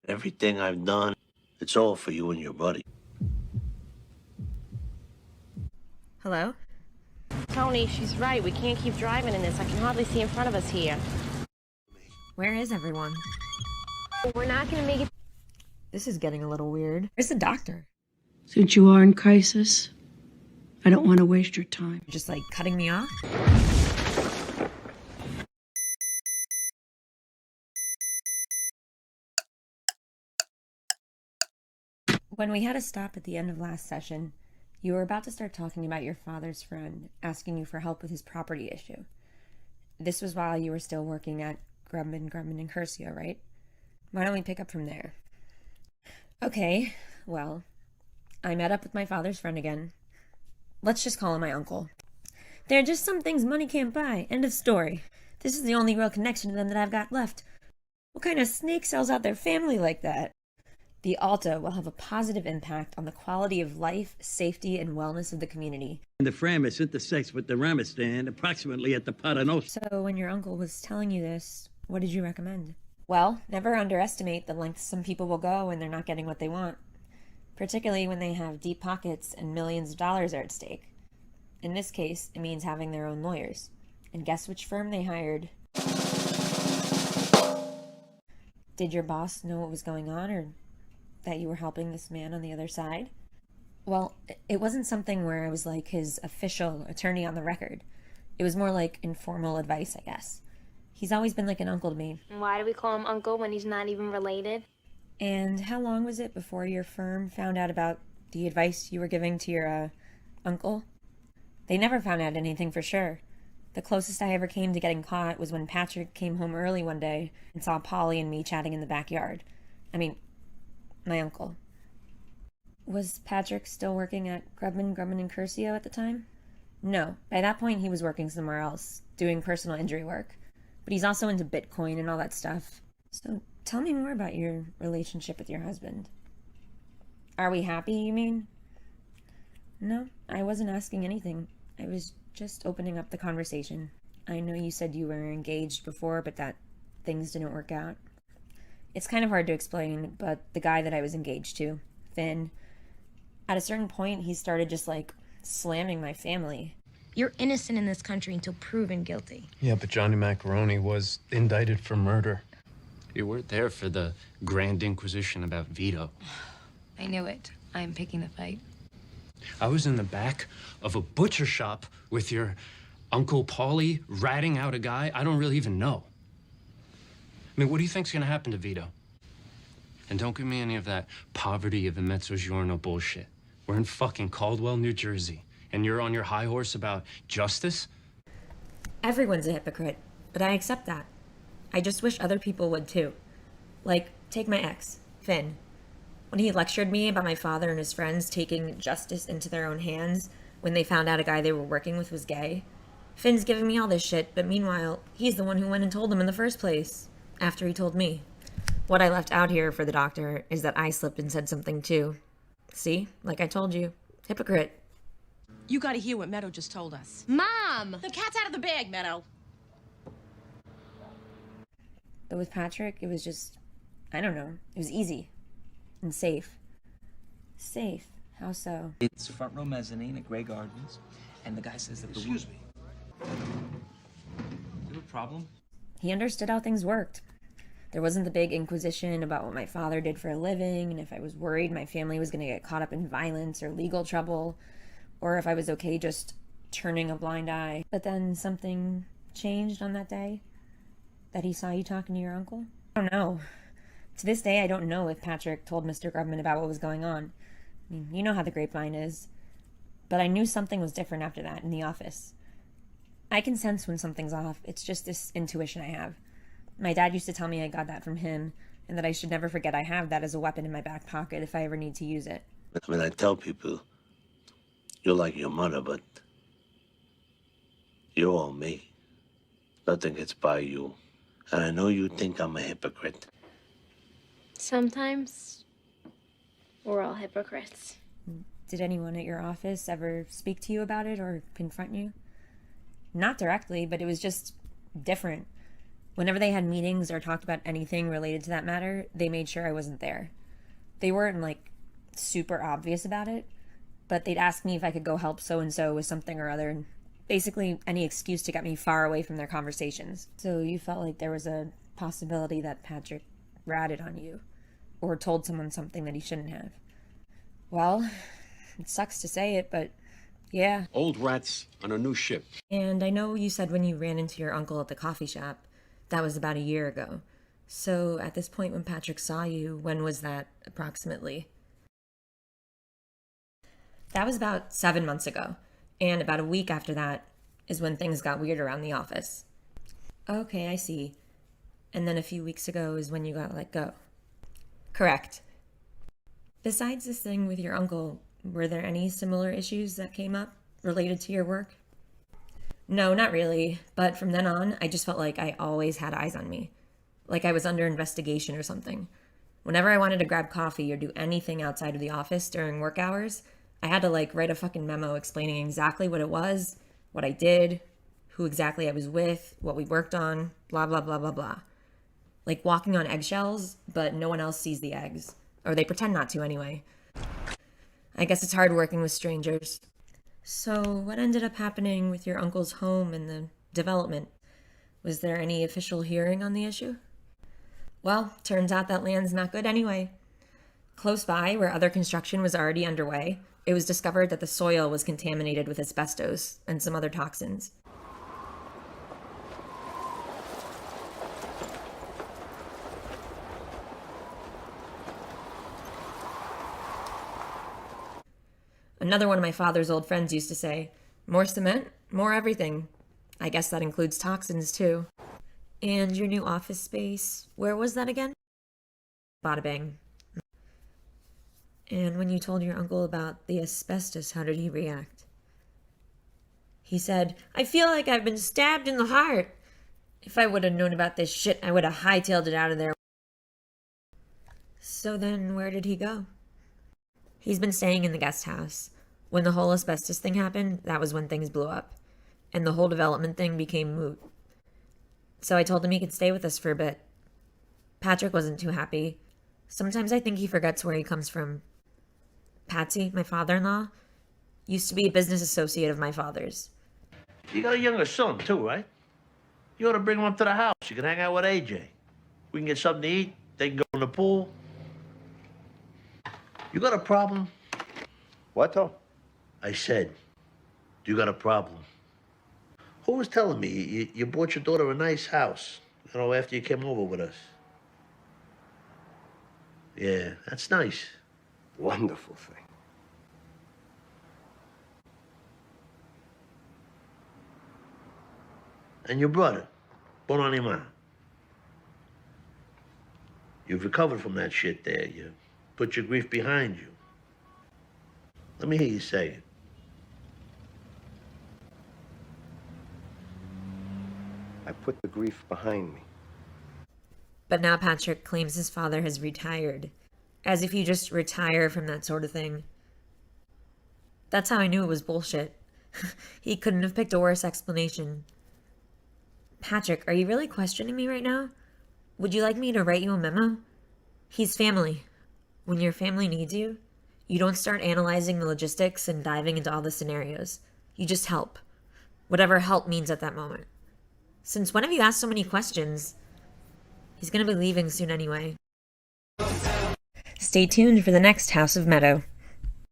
Everything I've done, it's all for you and your buddy. Hello? Tony, she's right. We can't keep driving in this. I can hardly see in front of us here. Where is everyone? We're not gonna make it. This is getting a little weird. Where's the doctor? Since you are in crisis, I don't want to waste your time. Just like cutting me off? When we had a stop at the end of last session, you were about to start talking about your father's friend, asking you for help with his property issue. This was while you were still working at Grubman, and Curcio, right? Why don't we pick up from there? Okay, well, I met up with my father's friend again. Let's just call him my uncle. There are just some things money can't buy. End of story. This is the only real connection to them that I've got left. What kind of snake sells out their family like that? The Alta will have a positive impact on the quality of life, safety, and wellness of the community. And the Framis intersects with the Ramistan approximately at the Paranos. So when your uncle was telling you this, what did you recommend? Well, never underestimate the lengths some people will go when they're not getting what they want, particularly when they have deep pockets and millions of dollars are at stake. In this case, it means having their own lawyers. And guess which firm they hired? Did your boss know what was going on, or that you were helping this man on the other side? Well, it wasn't something where I was like his official attorney on the record. It was more like informal advice, I guess. He's always been like an uncle to me. Why do we call him Uncle when he's not even related? And how long was it before your firm found out about the advice you were giving to your, uncle? They never found out anything for sure. The closest I ever came to getting caught was when Patrick came home early one day and saw Polly and me chatting in the backyard. I mean, my uncle. Was Patrick still working at Grubman, and Curcio at the time? No. By that point, he was working somewhere else, doing personal injury work. But he's also into Bitcoin and all that stuff. So tell me more about your relationship with your husband. Are we happy, you mean? No, I wasn't asking anything. I was just opening up the conversation. I know you said you were engaged before, but that things didn't work out. It's kind of hard to explain, but the guy that I was engaged to, Finn, at a certain point, he started just like slamming my family. You're innocent in this country until proven guilty. Yeah, but Johnny Macaroni was indicted for murder. You weren't there for the Grand Inquisition about Vito. I knew it. I'm picking the fight. I was in the back of a butcher shop with your Uncle Paulie ratting out a guy I don't really even know. I mean, what do you think's gonna happen to Vito? And don't give me any of that poverty of a mezzogiorno bullshit. We're in fucking Caldwell, New Jersey, and you're on your high horse about justice? Everyone's a hypocrite, but I accept that. I just wish other people would too. Like, take my ex, Finn. When he lectured me about my father and his friends taking justice into their own hands when they found out a guy they were working with was gay. Finn's giving me all this shit, but meanwhile, he's the one who went and told them in the first place, after he told me. What I left out here for the doctor is that I slipped and said something too. See? Like I told you. Hypocrite. You gotta hear what Meadow just told us. Mom! The cat's out of the bag, Meadow. But with Patrick, it was just, I don't know, it was easy. And safe. Safe? How so? It's front row mezzanine at Grey Gardens, and the guy says that Excuse me. Do you have a problem? He understood how things worked. There wasn't the big inquisition about what my father did for a living, and if I was worried my family was going to get caught up in violence or legal trouble, or if I was okay just turning a blind eye. But then something changed on that day that he saw you talking to your uncle? I don't know. To this day, I don't know if Patrick told Mr. Grubman about what was going on. I mean, you know how the grapevine is. But I knew something was different after that in the office. I can sense when something's off. It's just this intuition I have. My dad used to tell me I got that from him, and that I should never forget I have that as a weapon in my back pocket if I ever need to use it. I mean, I tell people, you're like your mother, but you're all me. Nothing gets by you. And I know you think I'm a hypocrite. Sometimes we're all hypocrites. Did anyone at your office ever speak to you about it or confront you? Not directly, but it was just different. Whenever they had meetings or talked about anything related to that matter, they made sure I wasn't there. They weren't, like, super obvious about it, but they'd ask me if I could go help so-and-so with something or other, and basically any excuse to get me far away from their conversations. So you felt like there was a possibility that Patrick ratted on you, or told someone something that he shouldn't have. Well, it sucks to say it, but yeah. Old rats on a new ship. And I know you said when you ran into your uncle at the coffee shop, that was about a year ago. So at this point when Patrick saw you, when was that approximately? That was about 7 months ago. And about a week after that is when things got weird around the office. Okay, I see. And then a few weeks ago is when you got let go. Correct. Besides this thing with your uncle, were there any similar issues that came up related to your work? No, not really. But from then on, I just felt like I always had eyes on me. Like I was under investigation or something. Whenever I wanted to grab coffee or do anything outside of the office during work hours, I had to write a fucking memo explaining exactly what it was, what I did, who exactly I was with, what we worked on, blah, blah, blah, blah, blah. Like walking on eggshells, but no one else sees the eggs. Or they pretend not to anyway. I guess it's hard working with strangers. So what ended up happening with your uncle's home and the development? Was there any official hearing on the issue? Well, turns out that land's not good anyway. Close by, where other construction was already underway, it was discovered that the soil was contaminated with asbestos and some other toxins. Another one of my father's old friends used to say, more cement, more everything. I guess that includes toxins too. And your new office space, where was that again? Bada bing. And when you told your uncle about the asbestos, how did he react? He said, I feel like I've been stabbed in the heart. If I would have known about this shit, I would have hightailed it out of there. So then, where did he go? He's been staying in the guest house. When the whole asbestos thing happened, that was when things blew up. And the whole development thing became moot. So I told him he could stay with us for a bit. Patrick wasn't too happy. Sometimes I think he forgets where he comes from. Patsy, my father-in-law, used to be a business associate of my father's. You got a younger son, too, right? You ought to bring him up to the house. You can hang out with AJ. We can get something to eat. They can go in the pool. You got a problem? What, though? I said, you got a problem. Who was telling me you bought your daughter a nice house, after you came over with us? Yeah, that's nice. Wonderful thing. And your brother, bon anima. You've recovered from that shit there. You put your grief behind you. Let me hear you say it. I put the grief behind me. But now Patrick claims his father has retired. As if you just retire from that sort of thing. That's how I knew it was bullshit. He couldn't have picked a worse explanation. Patrick, are you really questioning me right now? Would you like me to write you a memo? He's family. When your family needs you, you don't start analyzing the logistics and diving into all the scenarios. You just help. Whatever help means at that moment. Since when have you asked so many questions? He's gonna be leaving soon anyway. Stay tuned for the next House of Meadow.